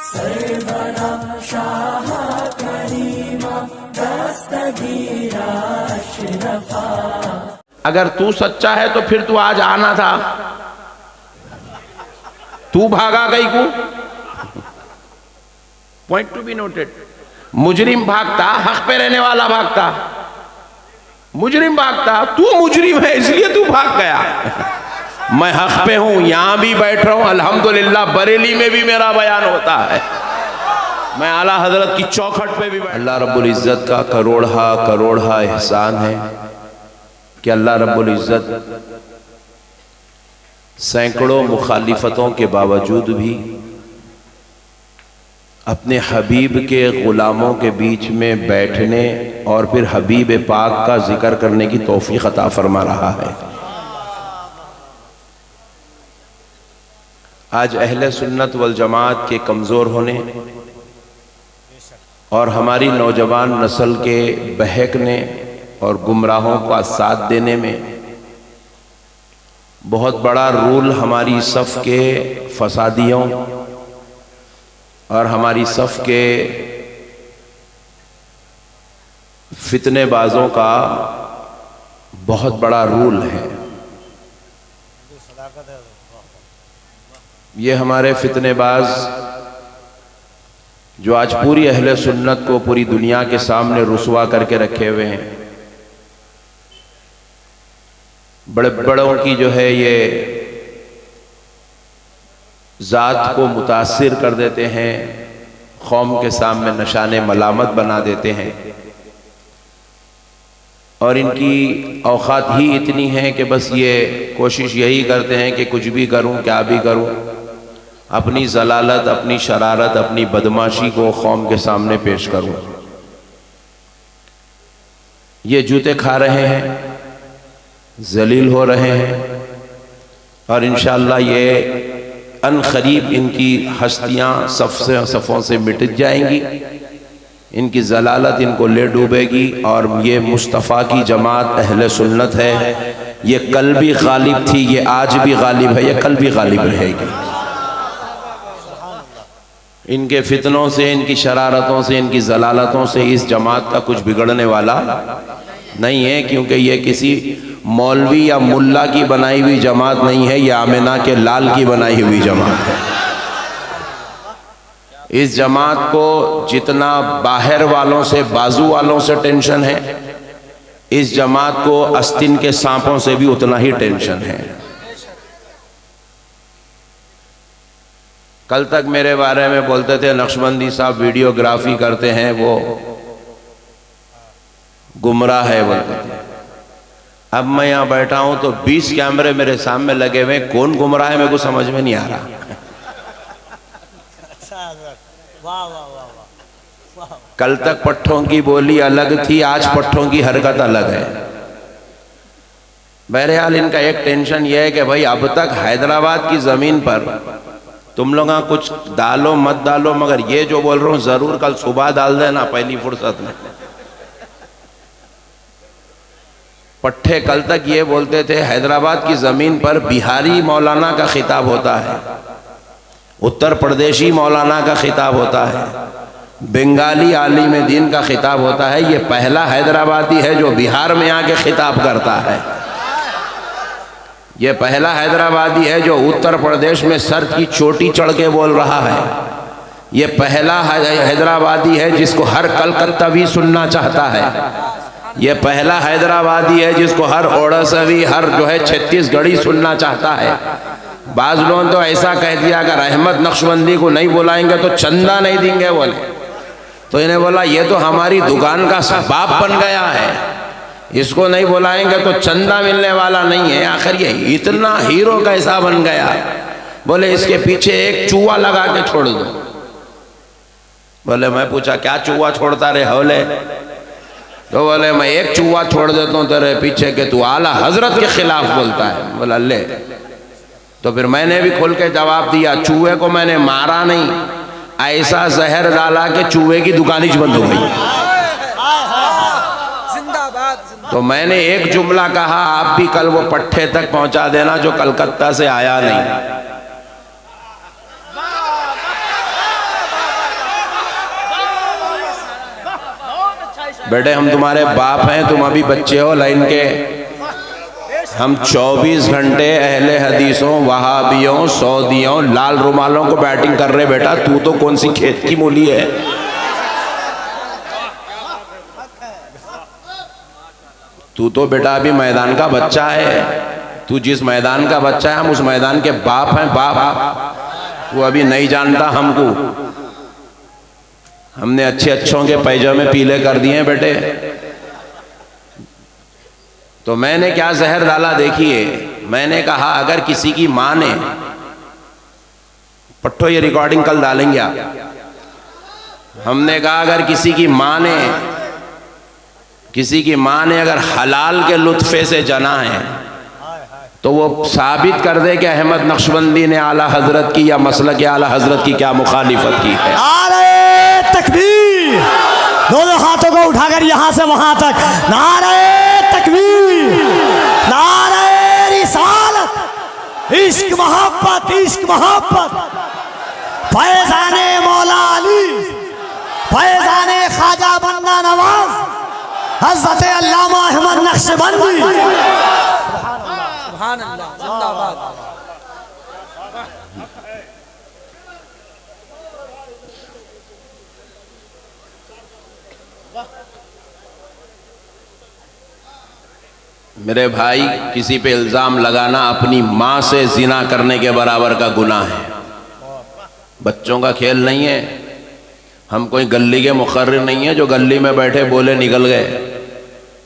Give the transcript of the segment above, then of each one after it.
सरवरा शाह करीमा दस्तगीरा अशरफा। अगर तू सच्चा है तो फिर तू आज आना था, तू भागा गई को। Point to be noted. मुजरिम भागता, हक पे रहने वाला भागता। मुजरिम भागता, तू मुजरिम है इसलिए तू भाग गया। मैं हक पे हूं, यहां भी बैठ रहा हूं अल्हम्दुलिल्लाह। बरेली में भी मेरा बयान होता है, मैं आला हजरत की चौखट पे भी। अल्लाह रब्बुल इज्जत का करोड़ा एहसान है कि अल्लाह रब्बुल इज्जत सैकड़ों मुखालिफतों के बावजूद भी अपने हबीब के गुलामों के बीच में बैठने और फिर हबीब पाक का जिक्र करने की तौफीक अता फरमा रहा है। आज अहले सुन्नत वल जमात के कमज़ोर होने और हमारी नौजवान नस्ल के बहकने और गुमराहों का साथ देने में बहुत बड़ा रोल हमारी सफ़ के फसादियों और हमारी सफ़ के फितनेबाजों का बहुत बड़ा रोल है। ये हमारे फितनेबाज जो आज पूरी अहले सुन्नत को पूरी दुनिया के सामने रुसवा करके रखे हुए हैं, बड़े बड़ों की जो है ये ज़ात को मुतासिर कर देते हैं, कौम के सामने निशाने मलामत बना देते हैं और इनकी औकात ही इतनी है कि बस ये कोशिश यही करते हैं कि कुछ भी करूं, क्या भी करूं, अपनी जलालत, अपनी शरारत, अपनी बदमाशी को कौम के सामने पेश करूं। ये जूते खा रहे हैं, जलील हो रहे हैं और इंशाअल्लाह ये अनकरीब इनकी हस्तियां सफ़ों से मिट जाएंगी, इनकी जलालत इनको ले डूबेगी और ये मुस्तफ़ा की जमात अहले सुन्नत है। ये कल भी गालिब थी, ये आज भी गालिब है, ये कल भी गालिब रहेगी। इनके फितनों से, इनकी शरारतों से, इनकी जलालतों से इस जमात का कुछ बिगड़ने वाला नहीं है, क्योंकि ये किसी मौलवी या मुल्ला की बनाई हुई जमात नहीं है, ये आमिना के लाल की बनाई हुई जमात है। इस जमात को जितना बाहर वालों से, बाजू वालों से टेंशन है, इस जमात को अस्तिन के सांपों से भी उतना ही टेंशन है। कल तक मेरे बारे में बोलते थे नक्शबंदी साहब वीडियोग्राफी करते हैं, वो गुमराह है बोलते थे। अब मैं यहाँ बैठा हूं तो 20 कैमरे मेरे सामने लगे हुए, कौन गुमराह है मेरे को समझ में नहीं आ रहा। कल तक पट्ठों की बोली अलग थी, आज पट्ठों की हरकत अलग है। बहरहाल इनका एक टेंशन यह है कि भाई अब तक हैदराबाद की जमीन पर तुम लोग कुछ डालो मत डालो, मगर ये जो बोल रहा हूं जरूर कल सुबह डाल देना पहली फुर्सत में। पट्टे कल तक ये बोलते थे हैदराबाद की जमीन पर बिहारी मौलाना का खिताब होता है, उत्तर प्रदेशी मौलाना का खिताब होता है, बंगाली आलिम दीन का खिताब होता है। ये पहला हैदराबादी है जो बिहार में आके खिताब करता है। ये पहला हैदराबादी है जो उत्तर प्रदेश में सर की चोटी चढ़ के बोल रहा है। ये पहला हैदराबादी है जिसको हर कलकत्तावी सुनना चाहता है। ये पहला हैदराबादी है जिसको हर ओडिशावी, हर जो है छत्तीसगढ़ी सुनना चाहता है। बाज लोगों तो ऐसा कह दिया अगर अहमद नक्शबंदी को नहीं बुलाएंगे तो चंदा नहीं देंगे बोले, तो इन्हें बोला ये तो हमारी दुकान का बाप बन गया है, इसको नहीं बुलाएंगे तो चंदा मिलने वाला नहीं है। आखिर ये इतना हीरो कैसा बन गया, बोले इसके पीछे एक चूहा लगा के छोड़ दो। बोले मैं पूछा क्या चूहा छोड़ता रे हौले, तो बोले मैं एक चूहा छोड़ देता हूँ तेरे पीछे के तू आला हजरत के खिलाफ बोलता है। बोला ले, तो फिर मैंने भी खोल के जवाब दिया चूहे को मैंने मारा नहीं, ऐसा जहर डाला कि चूहे की दुकान ही बंद हो गई। तो मैंने एक जुमला कहा, आप भी कल वो पट्टे तक पहुंचा देना जो कलकत्ता से आया नहीं। बेटे हम तुम्हारे बाप हैं, तुम अभी बच्चे हो लाइन के। हम 24 घंटे अहले हदीसों, वहाबियों, सऊदियों, लाल रुमालों को बैटिंग कर रहे। बेटा तू तो कौन सी खेत की मूली है? तू तो बेटा अभी मैदान का बच्चा है। तू जिस मैदान का बच्चा है हम उस मैदान के बाप हैं, बाप। वो अभी नहीं जानता हमको। हमने अच्छे अच्छों के पैजामे पीले कर दिए हैं बेटे। तो मैंने क्या जहर डाला देखिए। मैंने कहा अगर किसी की माँ ने, पट्टो ये रिकॉर्डिंग कल डालेंगे आप। हमने कहा अगर किसी की माँ ने अगर हलाल के लुत्फे से जना है तो वो साबित कर दे कि अहमद नक्शबंदी ने आला हजरत की या मसलक आला हजरत की क्या मुखालिफत की है। नारे तकबीर, दोनों हाथों को उठाकर यहां से वहां तक नारे तकबीर, नारे रिसालत, इश्क मोहब्बत, इश्क मोहब्बत। फैजाने मौला अली, फैजाने ख्वाजा बंदा नवाज, हज़रत अल्लामा अहमद नक्शबंदी। मेरे भाई, किसी पे इल्ज़ाम लगाना अपनी माँ से जिना करने के बराबर का गुनाह है। बच्चों का खेल नहीं है। हम कोई गली के मुकर्रिर नहीं है जो गली में बैठे बोले निकल गए।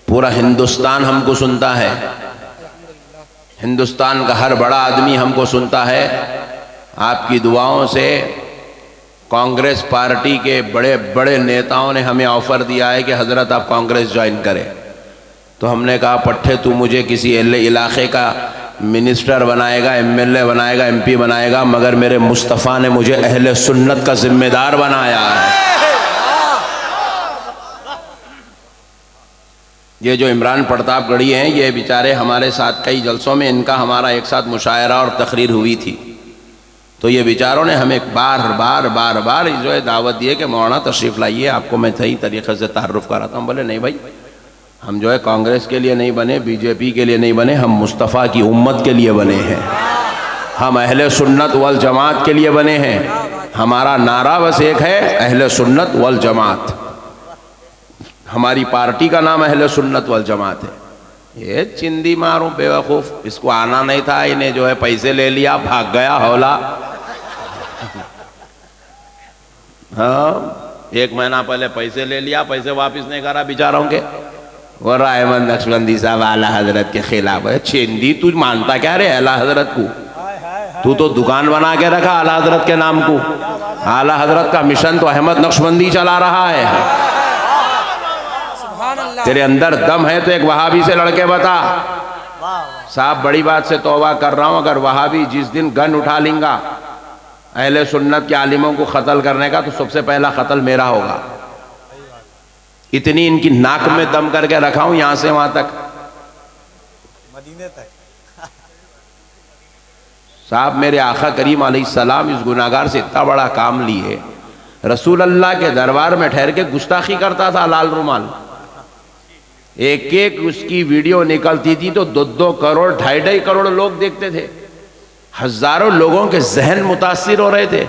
पूरा हिंदुस्तान हमको सुनता है। हिंदुस्तान का हर बड़ा आदमी हमको सुनता है। आपकी दुआओं से कांग्रेस पार्टी के बड़े बड़े नेताओं ने हमें ऑफ़र दिया है कि हज़रत आप कांग्रेस ज्वाइन करें। तो हमने कहा पट्टे तू मुझे किसी इलाके का मिनिस्टर बनाएगा, एमएलए बनाएगा, एमपी बनाएगा, मगर मेरे मुस्तफ़ा ने मुझे अहले सुन्नत का जिम्मेदार बनाया है। ये जो इमरान प्रतापगढ़ी हैं, ये बेचारे हमारे साथ कई जलसों में इनका हमारा एक साथ मुशायरा और तकरीर हुई थी। तो ये बेचारों ने हमें बार बार जो है दावत दी है कि मौलाना तशरीफ़ लाइए, आपको मैं सही तरीक़े से तारुफ़ कराता हूँ। बोले नहीं भाई, हम जो है कांग्रेस के लिए नहीं बने, बीजेपी के लिए नहीं बने, हम मुस्तफ़ा की उम्मत के लिए बने हैं। हम अहले सुन्नत वल जमात के लिए बने हैं। हमारा नारा बस एक है, अहले सुन्नत वल जमात। हमारी पार्टी का नाम अहले सुन्नत वल जमात है। ये चिंदी मारूं बेवकूफ़, इसको आना नहीं था, इन्हें जो है पैसे ले लिया, भाग गया हौला। हाँ, 1 महीना पहले पैसे ले लिया, पैसे वापस नहीं करा बेचारों के। और अहमद नक्शबंदी साहब आला हजरत के खिलाफ है। चिंदी तू मानता क्या रे आला हजरत को? तू तो दुकान बना के रखा आला हजरत के नाम को। आला हजरत का मिशन तो अहमद नक्शबंदी चला रहा है। तेरे अंदर दम है तो एक वहाबी से लड़के बता। साहब बड़ी बात से तौबा कर रहा हूं, अगर वहाबी जिस दिन गन उठा लेंगा अहले सुन्नत के आलिमों को कत्ल करने का, तो सबसे पहला कत्ल मेरा होगा। इतनी इनकी नाक में दम करके रखा हूं, यहां से वहां तक, मदीने तक। साहब मेरे आका करीम अलैहिस्सलाम इस गुनाहगार से इतना बड़ा काम लिए। रसूल अल्लाह के दरबार में ठहर के गुस्ताखी करता था लाल रुमाल। एक एक उसकी वीडियो निकलती थी तो 2-2 करोड़ 2.5 करोड़ लोग देखते थे। हजारों लोगों के जहन मुतासिर हो रहे थे।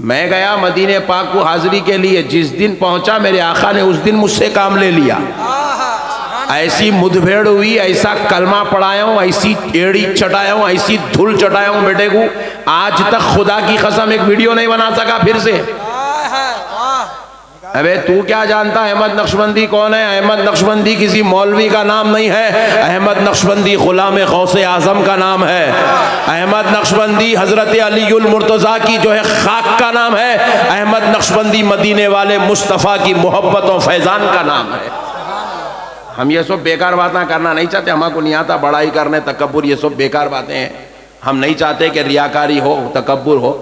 मैं गया मदीने पाक को हाजिरी के लिए, जिस दिन पहुंचा मेरे आका ने उस दिन मुझसे काम ले लिया। ऐसी मुठभेड़ हुई, ऐसा कलमा पढ़ाया हूँ, ऐसी एड़ी चटाया हूँ, ऐसी धूल चटाया हूँ बेटे को, आज तक खुदा की कसम एक वीडियो नहीं बना सका फिर से। अबे तू क्या जानता है अहमद नक्शबंदी कौन है? अहमद नक्शबंदी किसी मौलवी का नाम नहीं है। अहमद नक्शबंदी गुलाम गौसे आजम का नाम है। अहमद नक्शबंदी हजरत अलीउल मुर्तज़ा की जो है खाक का नाम है। अहमद नक्शबंदी मदीने वाले मुस्तफ़ा की मोहब्बत और फैज़ान का नाम है। हम ये सब बेकार बातें करना नहीं चाहते, हमको नहीं आता बड़ाई करने, तकब्बुर, ये सब बेकार बातें हैं। हम नहीं चाहते कि रियाकारी हो, तकब्बुर हो,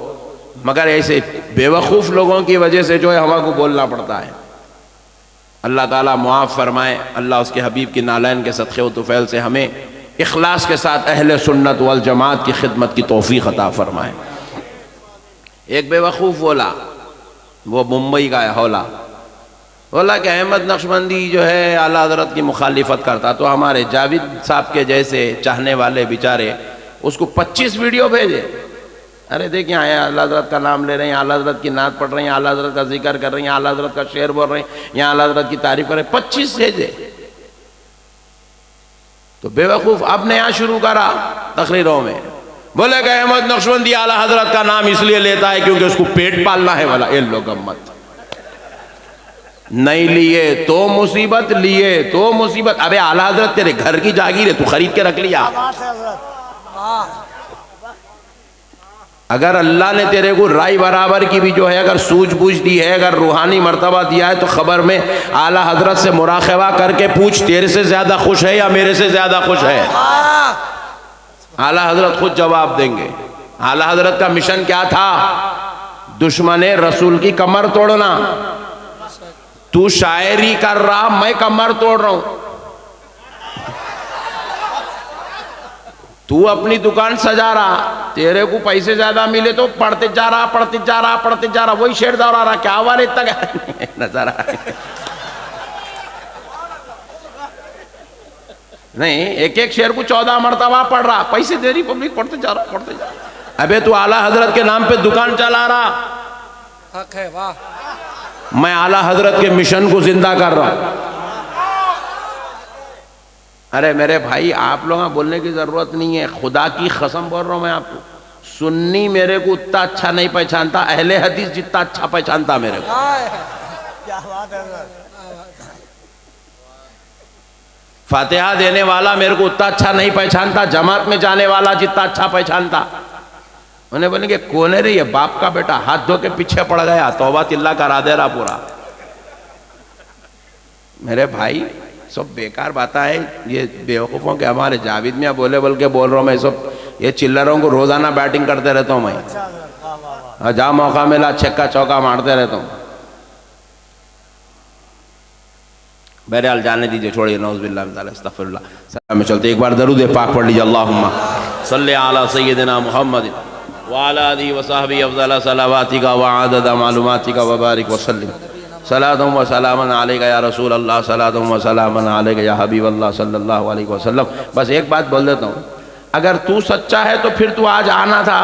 मगर ऐसे बेवकूफ़ लोगों की वजह से जो है हमको बोलना पड़ता है। अल्लाह ताला मुआफ़ फरमाए। अल्लाह उसके हबीब की नालैन के सदक़े व तुफ़ैल से हमें इखलास के साथ अहले सुन्नत वल जमात की खिदमत की तौफ़ीक़ अता फरमाए। एक बेवकूफ़ बोला, वो मुंबई का है हौला, बोला कि अहमद नक्शबंदी जो है आला हज़रत की मुखालिफत करता, तो हमारे जावेद साहब के जैसे चाहने वाले बेचारे उसको 25 वीडियो भेजे। अरे देख यहाँ आया, आला हज़रत का नाम ले रहे हैं, आला हज़रत की नात पढ़ रहे हैं, आला हज़रत का जिक्र कर रहे हैं, आला हज़रत का शेर बोल रहे हैं, यहाँ आला हज़रत की तारीफ कर रहे हैं, 25 भेजे। तो बेवकूफ़ अब नया शुरू करा तकरीरों में, बोले कि अहमद नक्शबंदी आला हज़रत का नाम इसलिए लेता है क्योंकि उसको पेट पालना है। वाला ये लोग मत नहीं लिए तो मुसीबत, लिए तो मुसीबत। अबे आला हज़रत तेरे घर की जागीर है, तू खरीद के रख लिया। अगर अल्लाह ने तेरे को राय बराबर की भी जो है अगर सूझबूझ दी है, अगर रूहानी मर्तबा दिया है, तो खबर में आला हज़रत से मुराक़बा करके पूछ, तेरे से ज़्यादा खुश है या मेरे से ज़्यादा खुश है? आला हज़रत खुद जवाब देंगे। आला हज़रत का मिशन क्या था? दुश्मने रसूल की कमर तोड़ना। तू शायरी कर रहा, मैं कमर तोड़ रहा हूं। तू अपनी दुकान सजा रहा, तेरे को पैसे ज्यादा मिले तो पढ़ते जा रहा, पढ़ते जा रहा, पढ़ते जा रहा, वही शेर दोहरा रहा। क्या वाले तक नजर आ नहीं, एक एक शेर को 14 मरतबा पढ़ रहा, पैसे दे रही पब्लिक, पढ़ते जा रहा, पढ़ते जा रहा। अबे तू आला हजरत के नाम पे दुकान चला रहा, हक है। वाह, मैं आला हजरत के मिशन को जिंदा कर रहा हूं। अरे मेरे भाई, आप लोग बोलने की जरूरत नहीं है, खुदा की कसम बोल रहा हूं मैं आपको। सुन्नी मेरे को उतना अच्छा नहीं पहचानता, अहले हदीस जितना अच्छा पहचानता मेरे को। क्या बात है। फातिहा देने वाला मेरे को उतना अच्छा नहीं पहचानता, जमात में जाने वाला जितना अच्छा पहचानता। उन्हें बोलेंगे कौन है रे ये? बाप का बेटा, हाथ धो के पीछे पड़ गया, तौबा तिल्ला करा दे रहा पूरा। मेरे भाई सब बेकार बातें है ये बेवकूफ़ों के। हमारे जावेद मियाँ बोले बोल के बोल रहा हूँ मैं, सब ये चिल्लरों को रोजाना बैटिंग करते रहता हूँ मैं। जहाँ मौका मिला छक्का चौका मारते रहता हूँ। बहरहाल जाने दीजिए, छोड़िए, नौज़ुबिल्लाह मिन ज़ालिक, अस्तग़फिरुल्लाह। में चलते एक बार दरूद पाक पढ़ लीजिए, अल्लाहुम्मा सल्लि अला सय्यिदिना मुहम्मद व अला आलिहि व सहबिहि अफ़ज़ल सलावातिका व अदद मालूमातिका व बारिक व सल्लिम सलातुम व सलामन अलैका या रसूल अल्लाह, सलातुम व सलामन अलैका या हबीब अल्लाह सल्लल्लाहु अलैहि वसल्लम। बस एक बात बोल देता हूँ, अगर तू सच्चा है तो फिर तू आज आना था,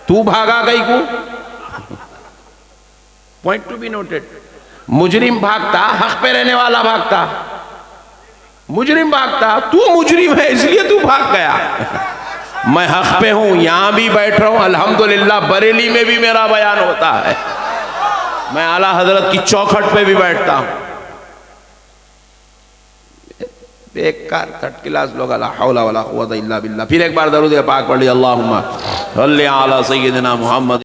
तू भागा गई को। Point to be noted. मुजरिम भागता, हक पे रहने वाला भागता। मुजरिम भागता, तू मुजरिम है इसलिए तू भाग गया। मैं हक पे हूं, यहां भी बैठ रहा हूं अल्हम्दुलिल्लाह। बरेली में भी मेरा बयान होता है, मैं आला हजरत की चौखट पे भी बैठता हूं। बेकार थर्ड क्लास लोग, ला हौला वला कुव्वता इल्ला बिल्लाह। फिर एक बार दरूद पाक पढ़ लिया, अल्लाहुम्मा सल्लि अला सय्यिदिना मुहम्मद।